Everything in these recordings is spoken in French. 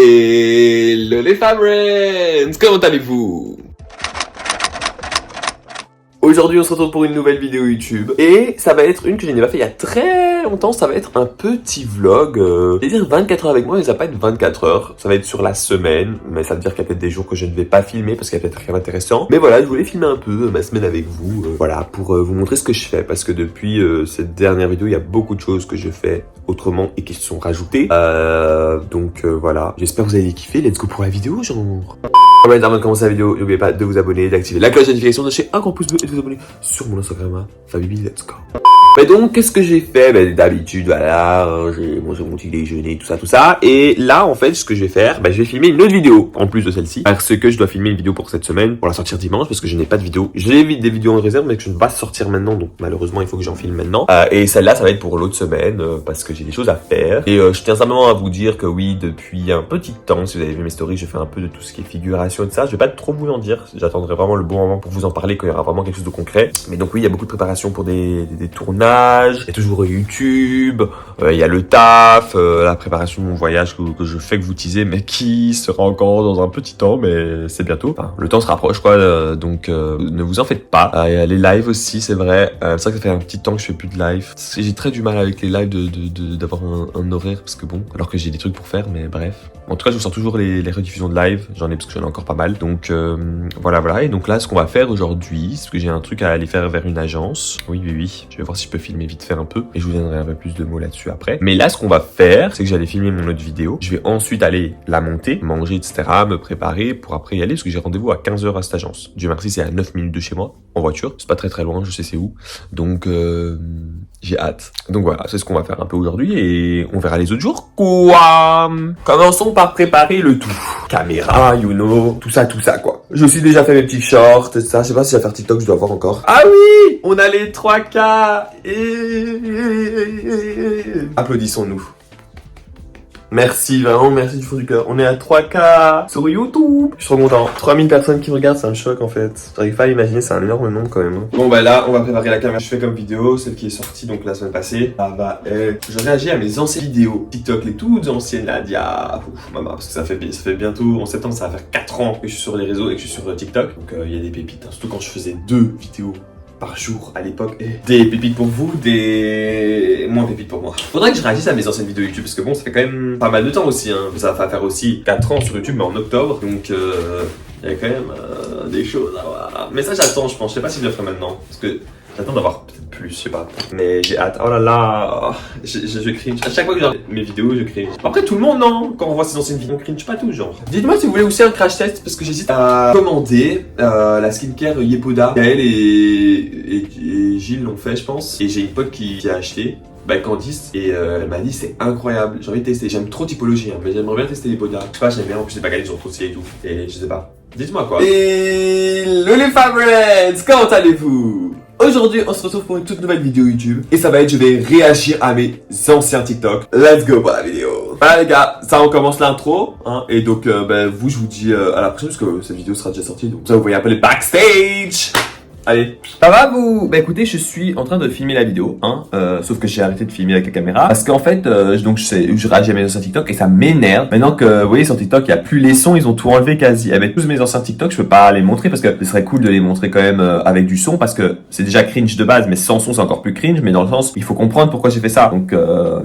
Hello les Fabrens, comment allez-vous? Aujourd'hui on se retrouve pour une nouvelle vidéo YouTube et ça va être une que je n'ai pas fait il y a très longtemps. Ça va être un petit vlog, je vais dire 24 heures avec moi, mais ça va pas être 24 heures, ça va être sur la semaine, mais ça veut dire qu'il y a peut-être des jours que je ne vais pas filmer parce qu'il y a peut-être rien d'intéressant. Mais voilà, je voulais filmer un peu ma semaine avec vous, voilà, pour vous montrer ce que je fais, parce que depuis cette dernière vidéo, il y a beaucoup de choses que je fais autrement et qui se sont rajoutées. Donc voilà, j'espère que vous allez kiffer. Let's go pour la vidéo, genre. Avant de commencer la vidéo, n'oubliez pas de vous abonner, d'activer la cloche de notification, de lâcher un grand pouce bleu et de vous abonner sur mon Instagram, Fabibi, let's go. Mais donc, qu'est-ce que j'ai fait? D'habitude, voilà, j'ai mangé mon petit déjeuner, tout ça. Et là, en fait, ce que je vais faire, je vais filmer une autre vidéo, en plus de celle-ci. Parce que je dois filmer une vidéo pour cette semaine, pour la sortir dimanche, parce que je n'ai pas de vidéo. J'ai des vidéos en réserve, mais que je ne vais pas sortir maintenant, donc malheureusement, il faut que j'en filme maintenant. Et celle-là, ça va être pour l'autre semaine, parce que j'ai des choses à faire. Et je tiens simplement à vous dire que oui, depuis un petit temps, si vous avez vu mes stories, je fais un peu de tout ce qui est figuration et tout ça. Je vais pas trop vous en dire, j'attendrai vraiment le bon moment pour vous en parler, quand il y aura vraiment quelque chose de concret. Mais donc oui, il y a beaucoup de préparation pour des tournages. Il y a toujours YouTube, il y a le taf, la préparation de mon voyage que je fais, que vous teasez, mais qui sera encore dans un petit temps, mais c'est bientôt. Enfin, le temps se rapproche, quoi, donc ne vous en faites pas. Il y a les lives aussi, c'est vrai. C'est vrai que ça fait un petit temps que je fais plus de live. J'ai très du mal avec les lives d'avoir un horaire, parce que bon, alors que j'ai des trucs pour faire, mais bref. En tout cas, je vous sors toujours les rediffusions de live, j'en ai parce que j'en ai encore pas mal. Donc voilà. Et donc là, ce qu'on va faire aujourd'hui, c'est que j'ai un truc à aller faire vers une agence. Oui. Je vais voir si je peux filmer vite faire un peu et je vous donnerai un peu plus de mots là-dessus après. Mais là, ce qu'on va faire, c'est que j'allais filmer mon autre vidéo. Je vais ensuite aller la monter, manger, etc., me préparer pour après y aller parce que j'ai rendez-vous à 15h à cette agence. Dieu merci, c'est à 9 minutes de chez moi en voiture. C'est pas très loin, je sais c'est où. Donc j'ai hâte. Donc voilà, c'est ce qu'on va faire un peu aujourd'hui et on verra les autres jours. Quoi? Commençons par préparer le tout. Caméra, tout ça quoi. Je me suis déjà fait mes petits shorts et ça. Je sais pas si je vais faire TikTok, je dois voir encore. Ah oui! On a les 3K! Applaudissons-nous. Merci, vraiment, merci du fond du cœur. On est à 3K sur YouTube. Je suis trop content. 3000 personnes qui me regardent, c'est un choc en fait. J'arrive pas à imaginer, c'est un énorme nombre quand même. Bon là, on va préparer la caméra. Je fais comme vidéo, celle qui est sortie donc la semaine passée. Je réagis à mes anciennes vidéos TikTok, les toutes anciennes là, maman, parce que ça fait bientôt, en septembre, ça va faire 4 ans que je suis sur les réseaux et que je suis sur TikTok. Donc il y a des pépites, surtout quand je faisais 2 vidéos par jour à l'époque. Des pépites pour vous, des moins pépites pour moi. Faudrait que je réagisse à mes anciennes vidéos YouTube parce que bon, ça fait quand même pas mal de temps aussi. Ça va faire aussi 4 ans sur YouTube, mais en octobre. Donc il y a quand même des choses à voir. Mais ça j'attends, je pense. Je sais pas si je le ferai maintenant. Parce que j'attends d'avoir peut-être plus, je sais pas. Mais j'ai hâte. Oh là là, je cringe. À chaque fois que j'ai mes vidéos, je cringe. Après tout le monde, non? Quand on voit ces anciennes vidéos, on cringe pas tout, genre. Dites-moi si vous voulez aussi un crash test parce que j'hésite à commander la skincare Yepoda. Gaël et Gilles l'ont fait, je pense. Et j'ai une pote qui a acheté. Candice, et elle m'a dit c'est incroyable, j'ai envie de tester, j'aime trop typologie, mais j'aimerais bien tester les Yepoda. Je sais pas, j'aime bien, en plus c'est pas gagné, ils ont trop stylé et tout, et je sais pas. Dites-moi quoi. Et les Fabrens, comment allez-vous? Aujourd'hui, on se retrouve pour une toute nouvelle vidéo YouTube, et ça va être, je vais réagir à mes anciens TikTok. Let's go pour la vidéo. Voilà les gars, ça on commence l'intro, et donc vous je vous dis à la prochaine, parce que cette vidéo sera déjà sortie, donc ça vous voyez un peu les backstage. Allez, ça va vous? Écoutez, je suis en train de filmer la vidéo, sauf que j'ai arrêté de filmer avec la caméra parce qu'en fait, je réagis à mes anciens TikTok et ça m'énerve. Maintenant que, vous voyez, sur TikTok, il y a plus les sons, ils ont tout enlevé quasi. Mais tous mes anciens TikTok, je peux pas les montrer parce que ce serait cool de les montrer quand même avec du son parce que c'est déjà cringe de base, mais sans son, c'est encore plus cringe. Mais dans le sens, il faut comprendre pourquoi j'ai fait ça. Donc,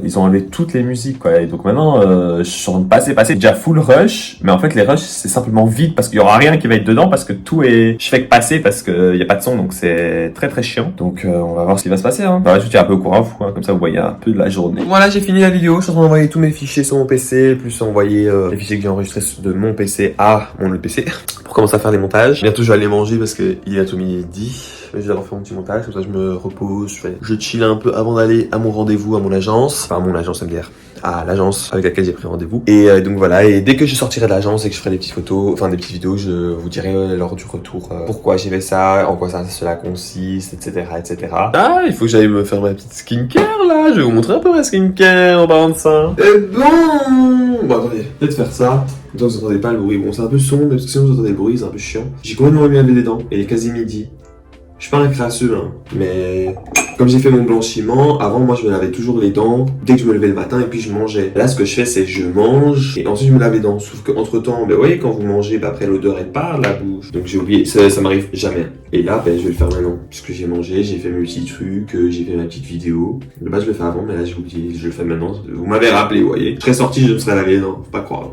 ils ont enlevé toutes les musiques, quoi. Et donc maintenant, je suis en train de passer déjà full rush, mais en fait, les rushs, c'est simplement vide parce qu'il y aura rien qui va être dedans parce que tout est, je fais que passer parce que y a pas de son. Donc c'est très chiant. Donc on va voir ce qui va se passer. Voilà, je tiens un peu au courant, comme ça vous voyez un peu de la journée. Voilà, j'ai fini la vidéo. Je suis en train d'envoyer tous mes fichiers sur mon PC, plus envoyer les fichiers que j'ai enregistrés de mon PC à mon autre PC pour commencer à faire les montages. Bientôt je vais aller manger parce que il est bientôt midi. Je vais d'abord faire mon petit montage, comme ça je me repose, je chill un peu avant d'aller à mon rendez-vous à mon agence, enfin à mon agence MDR. À l'agence avec laquelle j'ai pris rendez-vous. Et donc voilà, et dès que je sortirai de l'agence et que je ferai des petites photos, enfin des petites vidéos, je vous dirai lors du retour pourquoi j'ai fait ça, en quoi cela consiste, etc. Ah, il faut que j'aille me faire ma petite skincare là, je vais vous montrer un peu ma skincare en parlant de ça. Et bon, attendez, peut-être faire ça. Comme ça vous entendez pas le bruit, bon c'est un peu sombre, mais si vous entendez le bruit, c'est un peu chiant. J'ai complètement remis les dents, et il est quasi midi. Je suis pas un crasseux, hein, mais comme j'ai fait mon blanchiment, avant moi je me lavais toujours les dents dès que je me levais le matin et puis je mangeais. Là ce que je fais c'est que je mange et ensuite je me lave les dents. Sauf que entre temps, ben ouais, quand vous mangez, ben après l'odeur elle part de la bouche. Donc j'ai oublié, ça m'arrive jamais. Et là ben je vais le faire maintenant. Puisque j'ai mangé, j'ai fait mes petits trucs, j'ai fait ma petite vidéo. De base je le fais avant mais là j'ai oublié, je le fais maintenant. Vous m'avez rappelé, vous voyez. Je serais sorti, je me serais lavé les dents, faut pas croire.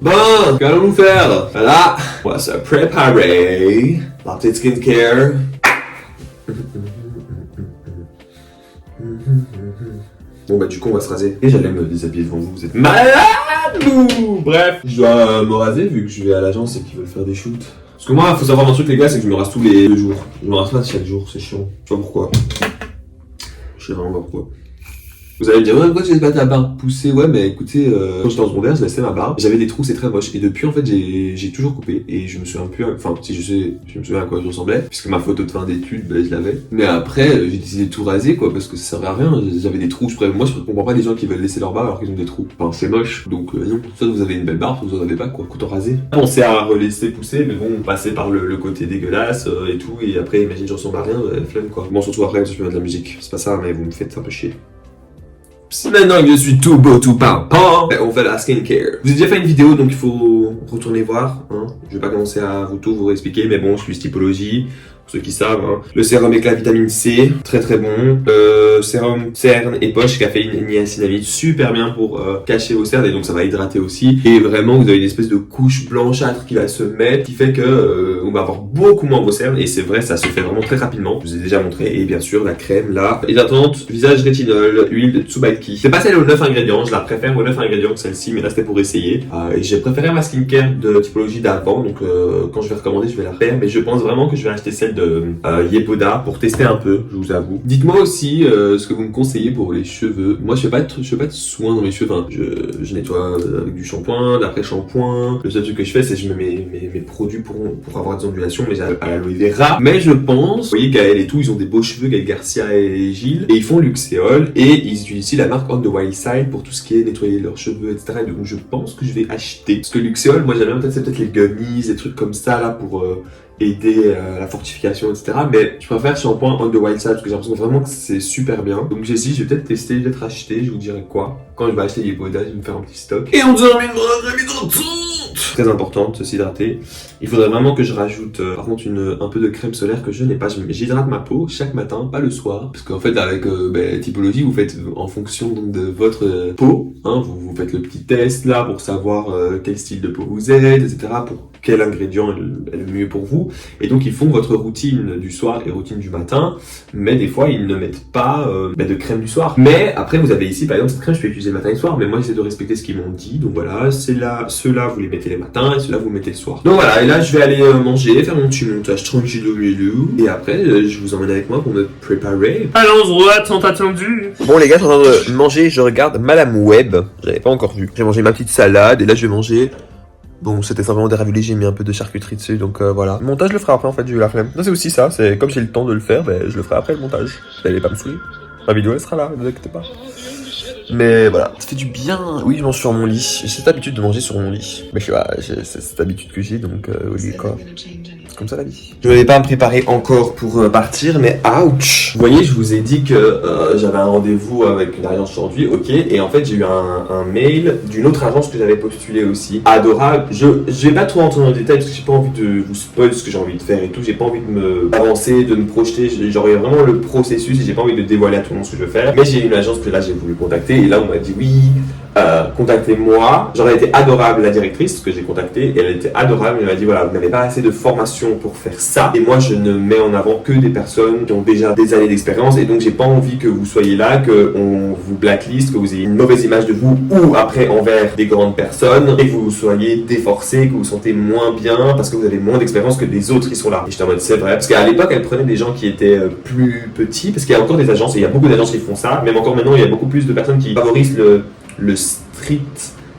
Bon, qu'allons-nous faire? Voilà, on va se préparer. La petite skincare. Bon bah du coup on va se raser. Et j'allais me déshabiller devant vous, vous êtes malades ou... Bref, je dois me raser vu que je vais à l'agence et qu'ils veulent faire des shoots. Parce que moi, faut savoir un truc les gars, c'est que je me rase tous les 2 jours. Je me rase pas chaque jour, c'est chiant. Je sais pas pourquoi. Je sais vraiment pas pourquoi. Vous allez me dire, ouais, pourquoi tu laisses pas ta barbe pousser? Ouais, mais écoutez, quand j'étais en secondaire, je laissais ma barbe. J'avais des trous, c'est très moche. Et depuis, en fait, j'ai toujours coupé. Et je me souviens plus, enfin, si je me souviens à quoi je ressemblais. Puisque ma photo de fin d'études, ben, je l'avais. Mais après, j'ai décidé de tout raser, quoi, parce que ça servait à rien. J'avais des trous. Moi, je comprends pas les gens qui veulent laisser leur barbe alors qu'ils ont des trous. Enfin, c'est moche. Donc, non. Soit vous avez une belle barbe, soit vous en avez pas, quoi. Autant raser. Pensez à relaisser pousser, mais bon, passer par le côté dégueulasse, et tout. Et après, imagine, je ressemble à rien, flemme, quoi. Bon, surtout après, quand je peux mettre de la musique. C'est pas ça, mais vous me faites un peu chier. Maintenant que je suis tout beau, tout pimpant, on fait la skincare. Je vous ai déjà fait une vidéo, donc il faut retourner voir. Hein. Je vais pas commencer à vous expliquer, mais bon, je suis typologie. Pour ceux qui savent, hein. Le sérum avec la vitamine C, très très bon. Sérum cerne et poche, caféine, niacinamide, super bien pour cacher vos cernes et donc ça va hydrater aussi. Et vraiment, vous avez une espèce de couche blanchâtre qui va se mettre, qui fait que on va avoir beaucoup moins vos cernes et c'est vrai, ça se fait vraiment très rapidement. Je vous ai déjà montré et bien sûr la crème là, hydratante, visage rétinol, huile de Tsubaki. C'est pas celle aux 9 ingrédients, je la préfère aux 9 ingrédients que celle-ci, mais là c'était pour essayer. Et j'ai préféré ma skincare de typologie d'avant, donc quand je vais recommander, je vais la faire, mais je pense vraiment que je vais acheter celle de Yepoda pour tester un peu, je vous avoue. Dites-moi aussi ce que vous me conseillez pour les cheveux. Moi, je fais pas de soins dans mes cheveux. Enfin, je nettoie avec du shampoing, d'après-shampoing. Le seul truc que je fais, c'est que je mets mes produits pour avoir des ondulations, mais à l'aloe vera. Mais je pense, vous voyez, Gaël et tout, ils ont des beaux cheveux, Gaël Garcia et Gilles, et ils font Luxéol, et ils utilisent aussi la marque On the Wild Side pour tout ce qui est nettoyer leurs cheveux, etc. Et donc, je pense que je vais acheter. Parce que Luxéol, moi, j'aime bien, c'est peut-être les gummies, des trucs comme ça, là, pour aider à la fortification, etc. Mais je préfère shampoing On the Wild Side parce que j'ai l'impression vraiment que c'est super bien. Donc j'ai dit, je vais peut-être tester, peut-être acheter, je vous dirai quoi. Quand je vais acheter Yepoda, je vais me faire un petit stock. Et on termine dans la vidéo. Très importante, de s'hydrater. Il faudrait vraiment que je rajoute par contre un peu de crème solaire que je n'ai pas. J'hydrate ma peau chaque matin, pas le soir. Parce qu'en fait avec typologie, vous faites en fonction donc, de votre peau. Hein, vous faites le petit test là pour savoir quel style de peau vous êtes, etc. Pour quel ingrédient est le mieux pour vous. Et donc ils font votre routine du soir et routine du matin. Mais des fois ils ne mettent pas de crème du soir. Mais après vous avez ici par exemple cette crème je peux utiliser le matin et le soir. Mais moi j'essaie de respecter ce qu'ils m'ont dit. Donc voilà, ceux-là vous les mettez les matins et ceux-là vous mettez le soir. Donc voilà, et là je vais aller manger, faire mon petit montage tranquille au milieu. Et après je vous emmène avec moi pour me préparer. Allons-y, tant attendu. Bon les gars, je suis en train de manger, je regarde Madame Web. J'avais pas encore vu. J'ai mangé ma petite salade et là je vais manger. Bon, c'était simplement des raviolis, j'ai mis un peu de charcuterie dessus, donc voilà. Le montage, je le ferai après, en fait, j'ai eu la flemme. Non, c'est aussi ça, c'est comme j'ai le temps de le faire, je le ferai après le montage. Vous allez pas me saouler. Ma vidéo, elle sera là, ne vous inquiétez pas. Mais voilà, ça fait du bien. Oui, je mange sur mon lit. J'ai cette habitude de manger sur mon lit. Mais je sais pas, c'est cette habitude que j'ai, donc oui, quoi. C'est comme ça la vie. Je ne vais pas me préparer encore pour partir, mais ouch. Vous voyez, je vous ai dit que j'avais un rendez-vous avec une agence aujourd'hui, ok. Et en fait, j'ai eu un mail d'une autre agence que j'avais postulé aussi. Adorable. Je vais pas trop entrer dans le détail parce que j'ai pas envie de vous spoil ce que j'ai envie de faire et tout. J'ai pas envie de me avancer, de me projeter. Genre, il y a vraiment le processus et j'ai pas envie de dévoiler à tout le monde ce que je veux faire. Mais j'ai une agence que là, j'ai voulu contacter. Et là, on m'a dit oui, contactez-moi. J'aurais été adorable la directrice que j'ai contactée. Et elle était adorable. Elle m'a dit voilà, vous n'avez pas assez de formation pour faire ça. Et moi, je ne mets en avant que des personnes qui ont déjà des années d'expérience. Et donc, j'ai pas envie que vous soyez là, qu'on vous blacklist, que vous ayez une mauvaise image de vous ou après envers des grandes personnes et que vous soyez déforcé, que vous vous sentez moins bien parce que vous avez moins d'expérience que les autres qui sont là. Et j'étais en mode c'est vrai. Parce qu'à l'époque, elle prenait des gens qui étaient plus petits. Parce qu'il y a encore des agences, et il y a beaucoup d'agences qui font ça. Même encore maintenant, il y a beaucoup plus de personnes qui favorisent le street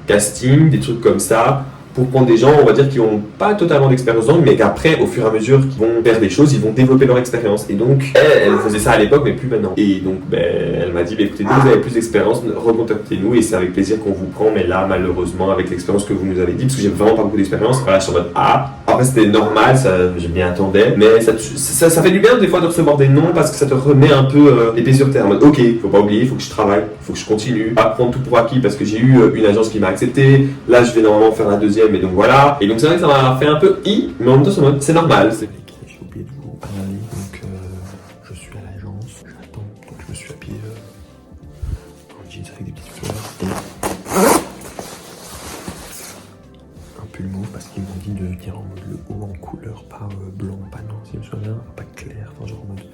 casting, des trucs comme ça. pour prendre des gens, on va dire, qui n'ont pas totalement d'expérience dedans, mais qu'après, au fur et à mesure qu'ils vont faire des choses, ils vont développer leur expérience. Et donc, elle faisait ça à l'époque, mais plus maintenant. Et donc, elle m'a dit, écoutez, dès que vous avez plus d'expérience, recontactez-nous et c'est avec plaisir qu'on vous prend. Mais là, malheureusement, avec l'expérience que vous nous avez dit, parce que j'ai vraiment pas beaucoup d'expérience, voilà, je suis en mode après, c'était normal, ça, je m'y attendais, mais ça fait du bien des fois de recevoir des noms parce que ça te remet un peu les pieds sur terre. En mode, ok, faut pas oublier, faut que je travaille, faut que je continue, pas prendre tout pour acquis parce que j'ai eu une agence qui m'a accepté. Là, je vais normalement faire la deuxième, et donc voilà. Et donc, c'est vrai que ça m'a fait un peu mais en même temps, c'est normal. J'ai oublié de vous parler, donc je suis à l'agence, j'attends, donc je me suis habillé en jeans avec des petites fleurs. Un pull mauve parce qu'ils m'ont dit de venir en mode le haut en couleur, pas blanc, pas noir, si je me souviens, pas clair, enfin genre en mode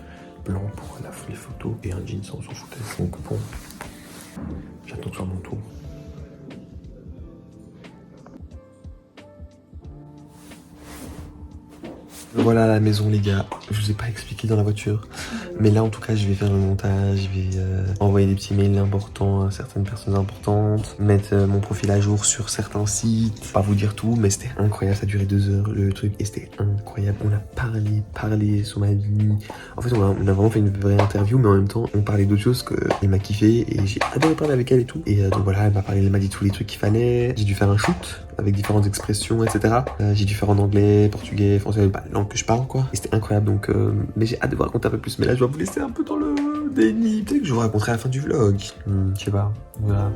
blanc pour les photos et un jean sans foutaise. Donc bon, j'attends toujours mon tour. Voilà la maison les gars, je vous ai pas expliqué dans la voiture, mais là en tout cas je vais faire le montage, je vais envoyer des petits mails importants à certaines personnes importantes, mettre mon profil à jour sur certains sites, pas vous dire tout, mais c'était incroyable, ça a duré 2 heures le truc et c'était incroyable, on a parlé sur ma vie, en fait on a vraiment fait une vraie interview, mais en même temps on parlait d'autres choses qu'elle m'a kiffé et j'ai adoré parler avec elle et tout, et donc voilà elle m'a dit tous les trucs qu'il fallait, j'ai dû faire un shoot avec différentes expressions, etc. J'ai dû faire en anglais, portugais, français, langue que je parle quoi. Et c'était incroyable donc, mais j'ai hâte de vous raconter un peu plus. Mais là je dois vous laisser un peu dans le déni. Peut-être que je vous raconterai à la fin du vlog. Je sais pas, voilà.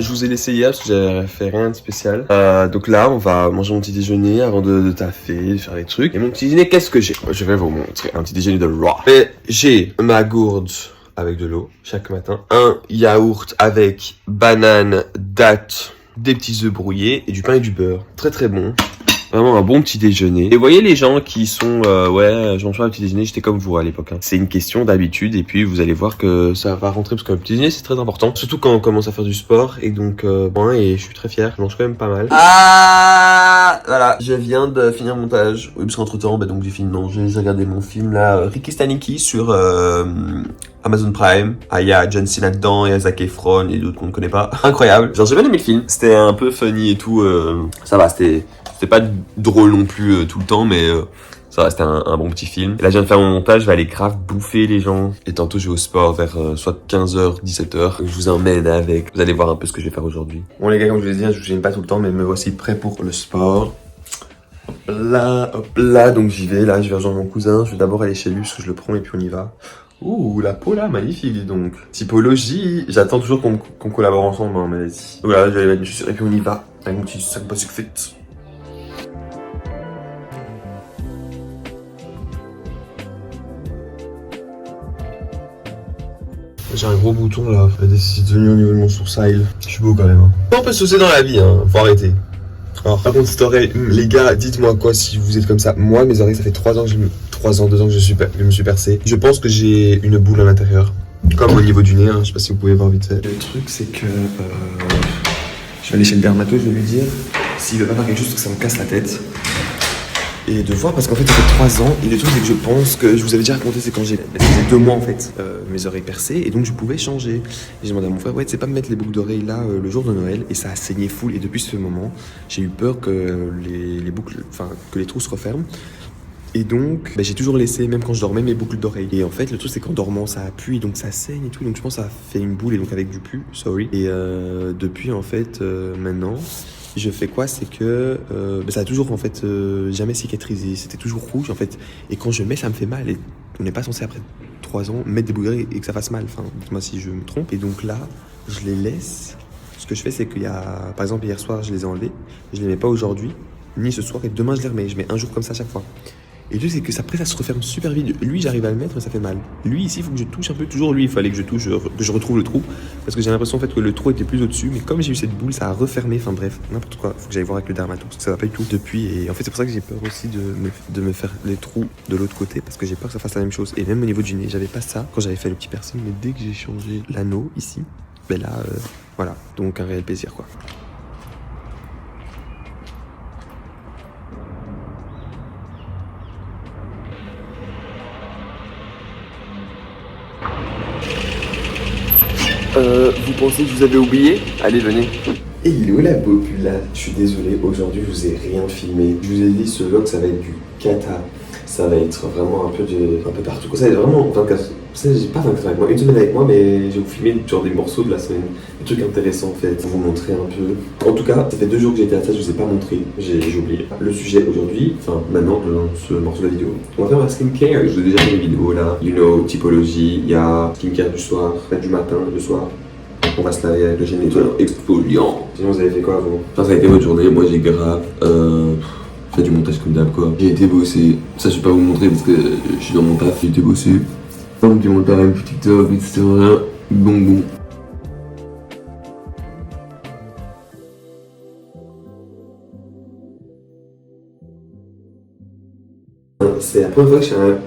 Je vous ai laissé hier parce que j'avais fait rien de spécial. Donc là, on va manger mon petit déjeuner avant de taffer, de faire les trucs. Et mon petit déjeuner, qu'est-ce que j'ai? Je vais vous montrer un petit déjeuner de raw. Et j'ai ma gourde avec de l'eau chaque matin, un yaourt avec banane, dattes, des petits œufs brouillés et du pain et du beurre. Très très bon. Vraiment un bon petit déjeuner. Et vous voyez les gens qui sont ouais, je mange pas un petit déjeuner, j'étais comme vous à l'époque. C'est une question d'habitude et puis vous allez voir que ça va rentrer parce que le petit déjeuner c'est très important. Surtout quand on commence à faire du sport et donc bon, et je suis très fier, je mange quand même pas mal. Voilà, je viens de finir le montage. Oui parce qu'entre temps, donc j'ai fini, non, j'ai regardé mon film là, Ricky Staniki sur Amazon Prime. Il y a John Cena dedans, il y a Zac Efron et d'autres qu'on ne connaît pas. Incroyable. Genre j'ai bien aimé le film. C'était un peu funny et tout. Ça va, c'était pas drôle non plus tout le temps, mais ça va, c'était un bon petit film. Et là, je viens de faire mon montage, je vais aller grave bouffer les gens. Et tantôt, je vais au sport vers soit 15h, 17h. Je vous emmène avec. Vous allez voir un peu ce que je vais faire aujourd'hui. Bon les gars, comme je vous l'ai dit, je vous gêne pas tout le temps, mais me voici prêt pour le sport. Hop là, donc j'y vais. Là, je vais rejoindre mon cousin. Je vais d'abord aller chez lui parce que je le prends et puis on y va. Ouh, la peau là, magnifique, dis donc. Typologie, j'attends toujours qu'on collabore ensemble, hein, mais vas-y. Voilà, je vais aller mettre une chaussure et puis on y va. Avec mon petit sac Basic Fit. J'ai un gros bouton là, c'est devenu au niveau de mon sourcil. Je suis beau quand même. Hein. On peut se saucer dans la vie, hein, faut arrêter. Alors par contre cette oreille, les gars, dites-moi quoi si vous êtes comme ça. Moi mes oreilles ça fait 3 ans que 2 ans que je me suis percé. Je pense que j'ai une boule à l'intérieur. Comme au niveau du nez, hein, je sais pas si vous pouvez voir vite fait. Le truc c'est que je vais aller chez le dermato, je vais lui dire s'il veut pas faire quelque chose que ça me casse la tête. Et de voir parce qu'en fait ça fait 3 ans et le truc c'est que je pense que je vous avais déjà raconté, c'est quand ça faisait 2 mois en fait mes oreilles percées et donc je pouvais changer. Et j'ai demandé à mon frère ouais tu sais pas me mettre les boucles d'oreilles là le jour de Noël et ça a saigné full et depuis ce moment j'ai eu peur que les boucles, enfin que les trous se referment. Et donc j'ai toujours laissé même quand je dormais mes boucles d'oreilles. Et en fait le truc c'est qu'en dormant ça appuie donc ça saigne et tout donc je pense que ça a fait une boule et donc avec du pus, sorry. Et depuis en fait maintenant je fais quoi, c'est que ça a toujours en fait jamais cicatrisé, c'était toujours rouge en fait et quand je mets ça me fait mal et on n'est pas censé après 3 ans mettre des boucles d'oreilles et que ça fasse mal, enfin dites-moi si je me trompe. Et donc là je les laisse, ce que je fais c'est qu'il y a par exemple hier soir je les ai enlevés, je les mets pas aujourd'hui ni ce soir et demain je les remets, je mets un jour comme ça à chaque fois. Et le truc c'est que ça, après ça se referme super vite. Lui j'arrive à le mettre mais ça fait mal. Lui ici il faut que je touche un peu. Toujours lui il fallait que je touche, que je retrouve le trou. Parce que j'ai l'impression en fait que le trou était plus au dessus. Mais comme j'ai eu cette boule ça a refermé. Enfin bref, n'importe quoi. Faut que j'aille voir avec le dermato parce que ça va pas du tout depuis. Et en fait c'est pour ça que j'ai peur aussi de me faire les trous de l'autre côté. Parce que j'ai peur que ça fasse la même chose. Et même au niveau du nez j'avais pas ça quand j'avais fait le petit piercing. Mais dès que j'ai changé l'anneau ici, ben là voilà. Donc un réel plaisir quoi. Vous pensez que vous avez oublié? Allez, venez. Et il est où la populace? Je suis désolé, aujourd'hui je vous ai rien filmé. Je vous ai dit, ce vlog ça va être du cata. Ça va être vraiment un peu partout. Ça va être vraiment 24. J'ai pas 24 avec moi, une semaine avec moi, mais je vais vous filmer genre des morceaux de la semaine. Des trucs intéressants en fait, pour vous montrer un peu. En tout cas, ça fait 2 jours que j'ai été à ça, je vous ai pas montré. J'ai oublié. Le sujet aujourd'hui, enfin maintenant, dans ce morceau de la vidéo, on va faire ma skincare. Je vous ai déjà fait des vidéos là. You know, typologie, il y a skincare du soir, du matin, le soir. On va se laver avec le gel nettoyant exfoliant. Sinon, vous avez fait quoi vous? Enfin, ça a été votre journée. Moi, j'ai grave fait du montage comme d'hab quoi. J'ai été bosser. Ça, je vais pas vous montrer parce que je suis dans mon taf. J'ai été bosser. Un petit montage, un petit TikTok, etc. Bon. C'est la première fois que j'ai un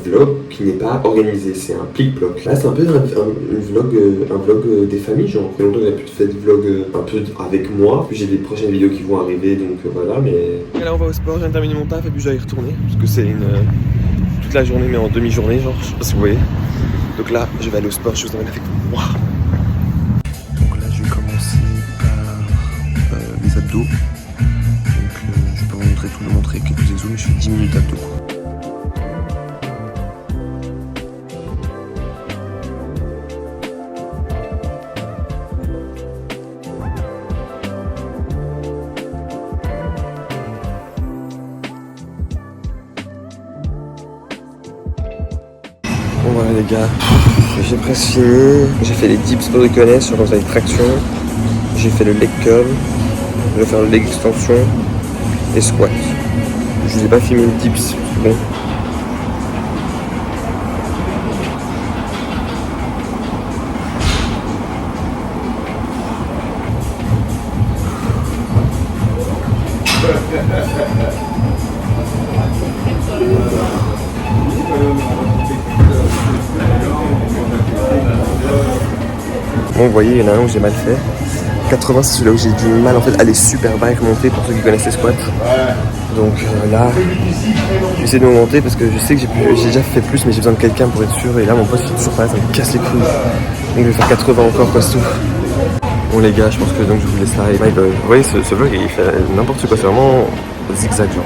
vlog qui n'est pas organisé, c'est un plic-ploc. Là c'est un peu un vlog des familles, genre. Ça fait longtemps que j'ai pu faire des vlogs un peu avec moi. Puis j'ai des prochaines vidéos qui vont arriver, donc voilà, mais... Et là on va au sport, je viens de terminer mon taf et puis je dois y retourner. Parce que c'est toute la journée mais en demi-journée, genre, je sais pas si vous voyez. Donc là, je vais aller au sport, je vous emmène avec moi. Donc là je vais commencer par les abdos. Je peux vous montrer quelques exos, mais je fais 10 minutes d'abdos. Bon voilà les gars, j'ai presque fini. J'ai fait les dips pour déconner sur les tractions. J'ai fait le leg curl. Je vais faire le leg extension et squat. Je vous ai pas filmé le dips, bon. Bon, vous voyez, il y en a un où j'ai mal fait. 80, c'est celui-là où j'ai du mal en fait à aller super bas et remonter pour ceux qui connaissent les squats. Donc là, j'essaie de m'augmenter parce que je sais que j'ai déjà fait plus, mais j'ai besoin de quelqu'un pour être sûr. Et là, mon poste il est toujours pas là, ça me casse les couilles. Donc je vais faire 80 encore, quoi, c'est tout. Bon, les gars, je pense que donc je vous laisse là. Et vous voyez, ce vlog il fait n'importe quoi, c'est vraiment zigzag genre.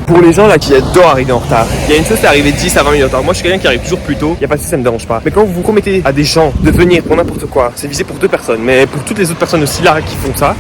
Pour les gens là qui adorent arriver en retard, il y a une chose, c'est arriver 10 à 20 minutes en retard. Moi je suis quelqu'un qui arrive toujours plus tôt, il n'y a pas de souci, ça me dérange pas. Mais quand vous promettez à des gens de venir pour n'importe quoi, c'est visé pour 2 personnes, mais pour toutes les autres personnes aussi là qui font ça,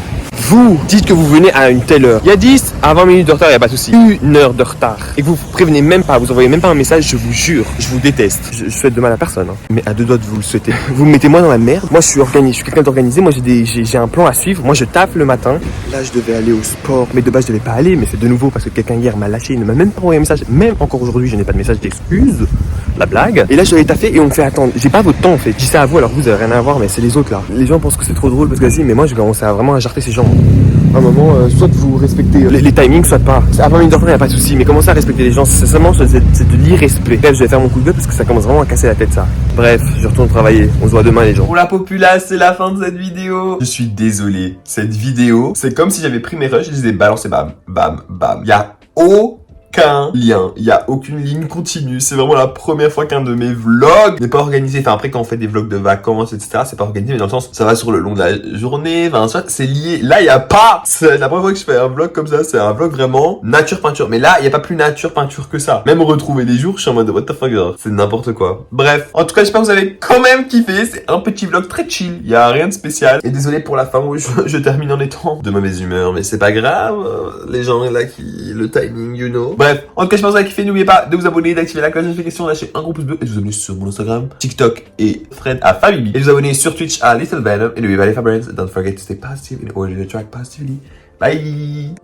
vous dites que vous venez à une telle heure. Il y a 10 à 20 minutes de retard, il n'y a pas de souci. 1 heure de retard. Et que vous prévenez même pas, vous envoyez même pas un message, je vous jure, je vous déteste. Je souhaite de mal à personne, hein. Mais à 2 doigts de vous le souhaiter. Vous me mettez moi dans la merde. Moi je suis quelqu'un d'organisé, moi j'ai un plan à suivre. Moi je taffe le matin. Là je devais aller au sport, mais de base je devais pas aller, mais c'est de nouveau parce que quelqu'un hier m'a lâché, il ne m'a même pas envoyé un message. Même encore aujourd'hui, je n'ai pas de message d'excuse. La blague. Et là je devais taffer et on me fait attendre. J'ai pas votre temps en fait. Je dis ça à vous alors vous avez rien à voir, mais c'est les autres là. Les gens pensent que c'est trop drôle parce que vas-y, mais moi je commence à vraiment à jarter ces gens. À un moment, soit vous respectez les timings, soit pas. À 20 minutes de retard, il n'y a pas de souci, mais commencez à respecter les gens, c'est seulement c'est de l'irrespect. Bref, je vais faire mon coup de gueule parce que ça commence vraiment à casser la tête ça. Bref, je retourne travailler, on se voit demain les gens. Pour la populace, c'est la fin de cette vidéo. Je suis désolé, cette vidéo, c'est comme si j'avais pris mes rushs, je les ai balancés, bam, bam, bam. Il y a aucun lien, il n'y a aucune ligne continue. C'est vraiment la première fois qu'un de mes vlogs n'est pas organisé. Enfin après quand on fait des vlogs de vacances etc, c'est pas organisé, mais dans le sens ça va sur le long de la journée, enfin soit c'est lié. Là il y a pas, c'est la première fois que je fais un vlog comme ça, c'est un vlog vraiment nature peinture. Mais là il y a pas plus nature peinture que ça. Même retrouver les jours, je suis en mode what the fuck, c'est n'importe quoi. Bref, en tout cas j'espère que vous avez quand même kiffé. C'est un petit vlog très chill, il y a rien de spécial. Et désolé pour la fin où je termine en étant de mauvaise humeur, mais c'est pas grave. Les gens là qui le timing, you know. Bref, en tout cas, j'espère que vous avez kiffé. N'oubliez pas de vous abonner, d'activer la cloche de notification, lâcher un gros pouce bleu et de vous abonner sur mon Instagram, TikTok et Fred à Fabibi. Et de vous abonner sur Twitch à Little Venom. Et n'oubliez pas les Fabrins, don't forget to stay positive in order to attract positivity. Bye!